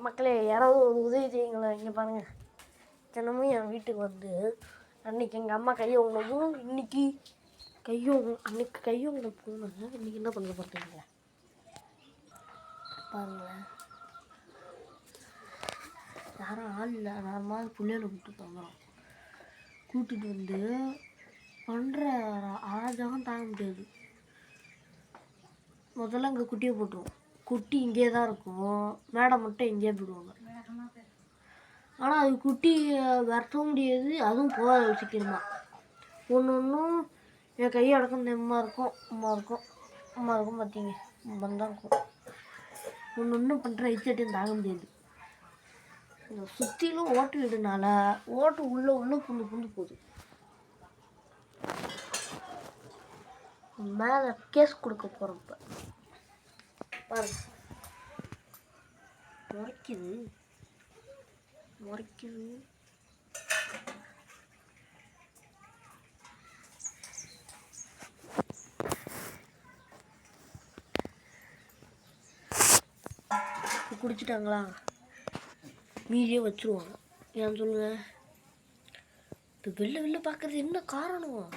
மக்களே யாராவது ஒரு உதவி செய்யுங்களேன். இங்கே பாருங்கள், தினமும் என் வீட்டுக்கு வந்து அன்றைக்கி எங்கள் அம்மா கையை உணவும் இன்றைக்கி அன்றைக்கி கையை உணவு போனாங்க. இன்றைக்கி என்ன பண்ண பார்த்தீங்களா பாருங்களேன். யாரும் ஆள் இல்லை, நார்மலாக பிள்ளைகளை கூப்பிட்டுட்டு வந்து பண்ணுற அராஜகம் தாங்க முடியாது. முதல்ல அங்கே குட்டியை போட்டுருவோம். குட்டி இங்கே தான் இருக்கும், மேடை மட்டும் இங்கேயே போயிடுவாங்க. ஆனால் அது குட்டி விரட்டவும் முடியாது, அதுவும் போகாது சீக்கிரமா. ஒன்றும் என் கையை அடக்கம் அம்மா இருக்கும் பார்த்தீங்க, தான் இருக்கும். ஒன்று பண்ணுற இச்சட்டையும் தாங்க முடியாது. இந்த சுற்றிலும் ஓட்டு வீடுனால ஓட்டு உள்ளே புந்து போகுது. மேலே கேஸ் கொடுக்க போகிறப்ப பாருங்க, முறைக்குது. குடிச்சிட்டாங்களா, மீதியே வச்சுருவாங்க. ஏன்னு சொல்லுங்க, இப்போ வெளில பார்க்குறது என்ன காரணம்?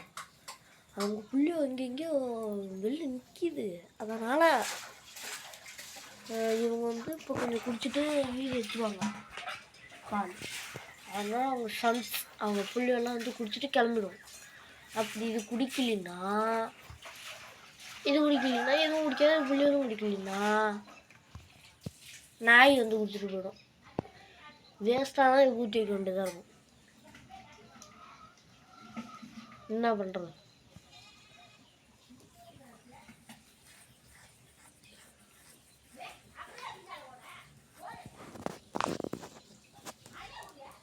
அவங்க புள்ளியோ எங்கெங்கேயோ வெளில நிற்கிது. அதனால் இவங்க வந்து இப்போ கொஞ்சம் குடிச்சிட்டு மீதி வச்சுருவாங்க பால். அதனால் அவங்க புள்ளியெல்லாம் வந்து குடிச்சிட்டு கிளம்பிடும். அப்படி இது குடிக்கலைன்னா எதுவும் குடிக்காது, புள்ளியும் குடிக்கலைன்னா நாய் வந்து குடிச்சிட்டு போயிடும். வேஸ்ட்டாக தான் இது ஊற்றி வைக்க வேண்டியதாக இருக்கும். என்ன பண்ணுறது?